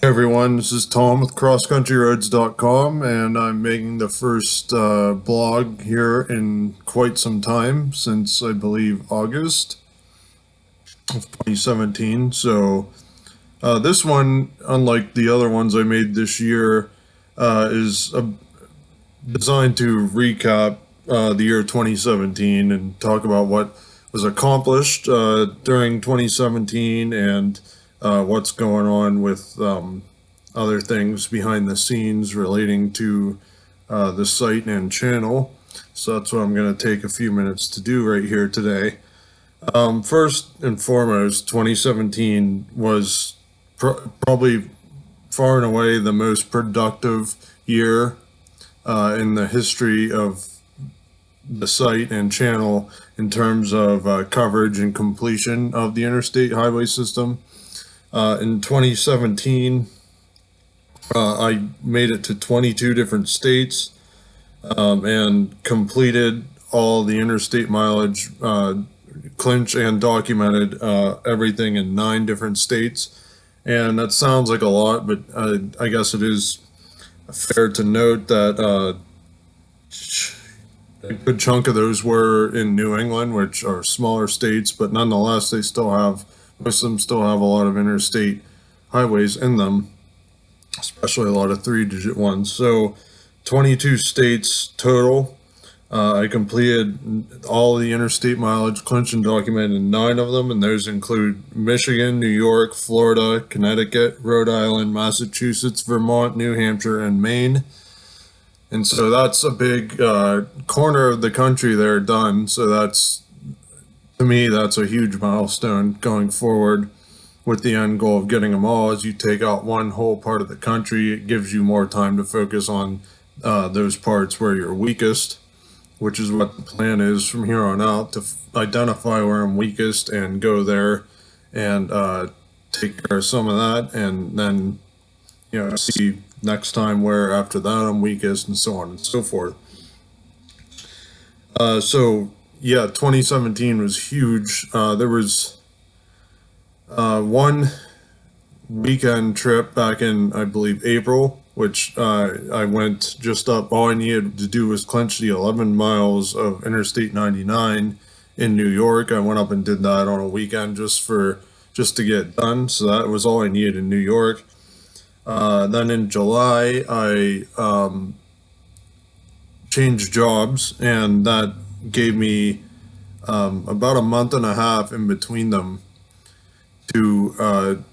Hey everyone, this is Tom with CrossCountryRoads.com, and I'm making the first blog here in quite some time, since I believe August of 2017. So this one, unlike the other ones I made this year, is designed to recap the year 2017 and talk about what was accomplished during 2017 and what's going on with other things behind the scenes relating to the site and channel. So that's what I'm going to take a few minutes to do right here today. First and foremost, 2017 was probably far and away the most productive year in the history of the site and channel in terms of coverage and completion of the interstate highway system. In 2017, I made it to 22 different states and completed all the interstate mileage, clinched and documented everything in 9 different states. And that sounds like a lot, but I guess it is fair to note that a good chunk of those were in New England, which are smaller states, but nonetheless, most of them still have a lot of interstate highways in them, especially a lot of 3-digit ones. So 22 states total. I completed all the interstate mileage clinched and documented in 9 of them, and those include Michigan, New York, Florida, Connecticut, Rhode Island, Massachusetts, Vermont, New Hampshire, and Maine. And so that's a big corner of the country there done. So to me, that's a huge milestone going forward, with the end goal of getting them all. As you take out one whole part of the country, it gives you more time to focus on those parts where you're weakest, which is what the plan is from here on out, to identify where I'm weakest and go there and take care of some of that, and then see next time where after that I'm weakest, and so on and so forth. So yeah, 2017 was huge. There was one weekend trip back in, I believe, April, which I went just up. All I needed to do was clinch the 11 miles of Interstate 99 in New York. I went up and did that on a weekend just to get done. So that was all I needed in New York. Then in July, I changed jobs, and that gave me about a month and a half in between them to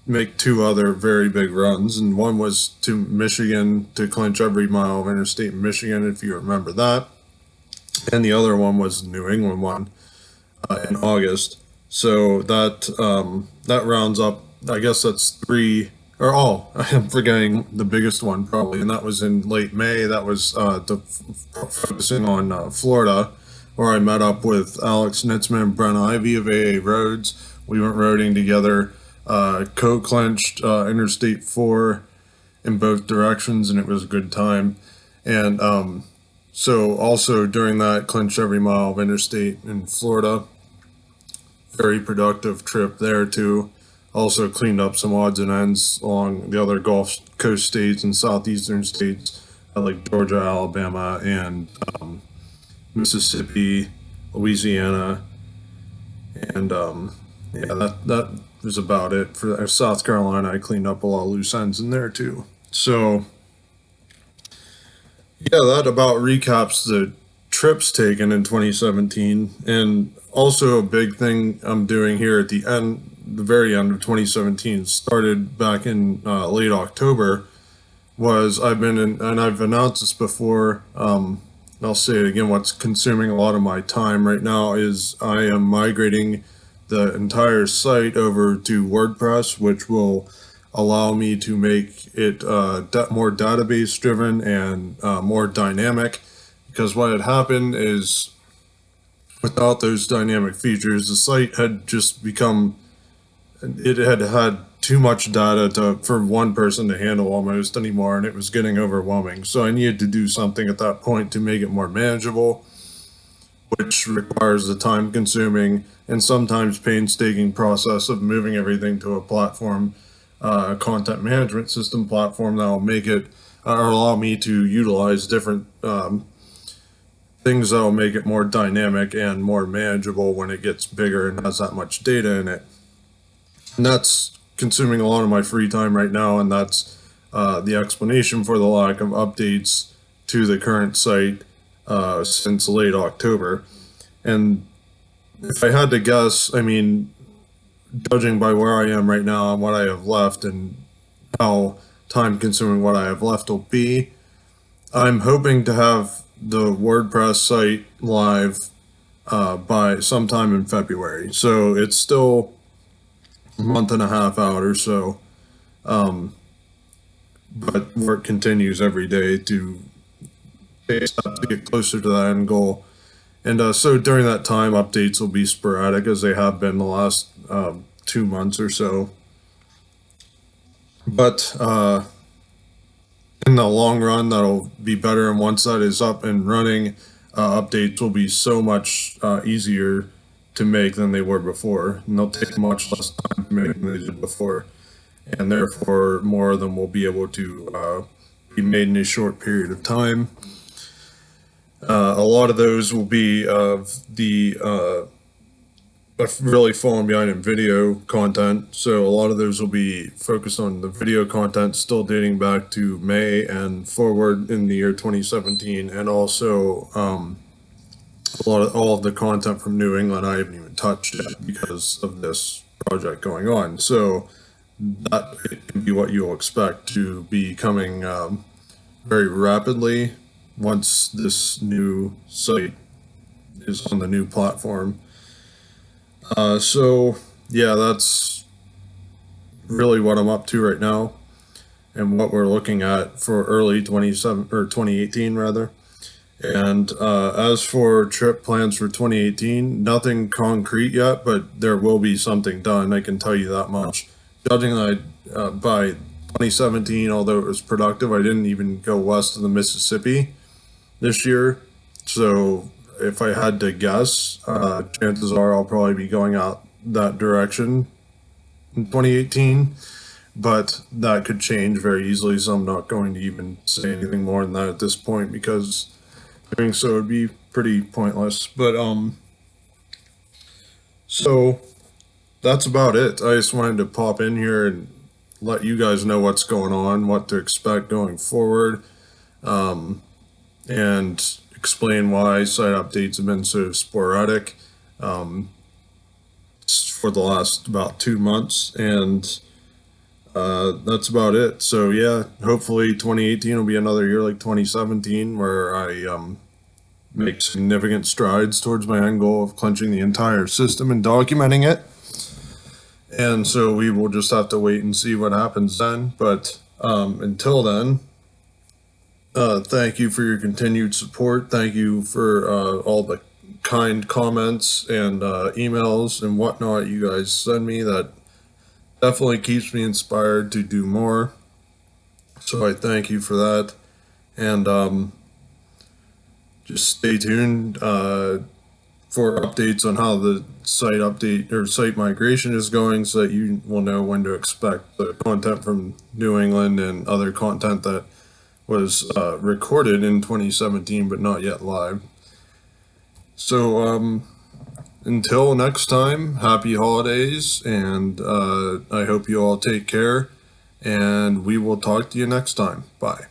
make 2 other very big runs. And one was to Michigan to clinch every mile of interstate in Michigan, if you remember that. And the other one was the New England one in August. So that rounds up, I guess that's 3. I'm forgetting the biggest one probably, and that was in late May. That was focusing on Florida, where I met up with Alex Nitzman and Brent Ivy of AA Roads. We went roading together, co-clinched Interstate 4 in both directions, and it was a good time. And so also during that, clinched every mile of interstate in Florida. Very productive trip there too. Also cleaned up some odds and ends along the other Gulf Coast states and southeastern states like Georgia, Alabama, and Mississippi, Louisiana, and yeah, that was about it. For South Carolina, I cleaned up a lot of loose ends in there too. So yeah, that about recaps the trips taken in 2017. And also a big thing I'm doing here at the very end of 2017, started back in late October, was I've announced this before, I'll say it again, what's consuming a lot of my time right now is I am migrating the entire site over to WordPress, which will allow me to make it more database driven and more dynamic. Because what had happened is, without those dynamic features, the site had just become, it had too much data for one person to handle almost anymore, and it was getting overwhelming. So I needed to do something at that point to make it more manageable, which requires the time-consuming and sometimes painstaking process of moving everything to a platform content management system platform that will make it or allow me to utilize different things that will make it more dynamic and more manageable when it gets bigger and has that much data in it. And that's consuming a lot of my free time right now, and that's the explanation for the lack of updates to the current site since late October. And if I had to guess, I mean, judging by where I am right now and what I have left and how time consuming what I have left will be, I'm hoping to have the WordPress site live by sometime in February. So it's still a month and a half out or so. But work continues every day to get closer to that end goal. And so during that time, updates will be sporadic as they have been the last 2 months or so. But in the long run, that'll be better. And once that is up and running, updates will be so much easier to make than they were before. And they'll take much less time to make than they did before. And therefore, more of them will be able to be made in a short period of time. A lot of those will be of the really falling behind in video content. So a lot of those will be focused on the video content still dating back to May and forward in the year 2017. And also all of the content from New England I haven't even touched yet because of this project going on. So that can be what you'll expect to be coming very rapidly once this new site is on the new platform. So yeah, that's really what I'm up to right now and what we're looking at for early 2018 rather. And as for trip plans for 2018, nothing concrete yet, but there will be something done. I can tell you that much. Judging by 2017, although it was productive, I didn't even go west of the Mississippi this year. So if I had to guess, chances are I'll probably be going out that direction in 2018, but that could change very easily. So I'm not going to even say anything more than that at this point because doing so would be pretty pointless. But so that's about it. I just wanted to pop in here and let you guys know what's going on, what to expect going forward, and explain why site updates have been so sporadic for the last about 2 months. And that's about it. So yeah, hopefully 2018 will be another year like 2017 where I make significant strides towards my end goal of clenching the entire system and documenting it. And so we will just have to wait and see what happens then. But until then, thank you for your continued support. Thank you for all the kind comments and emails and whatnot you guys send me. That definitely keeps me inspired to do more. So I thank you for that. And just stay tuned for updates on how the site update or site migration is going so that you will know when to expect the content from New England and other content that was recorded in 2017 but not yet live. So until next time, happy holidays, and I hope you all take care, and we will talk to you next time. Bye.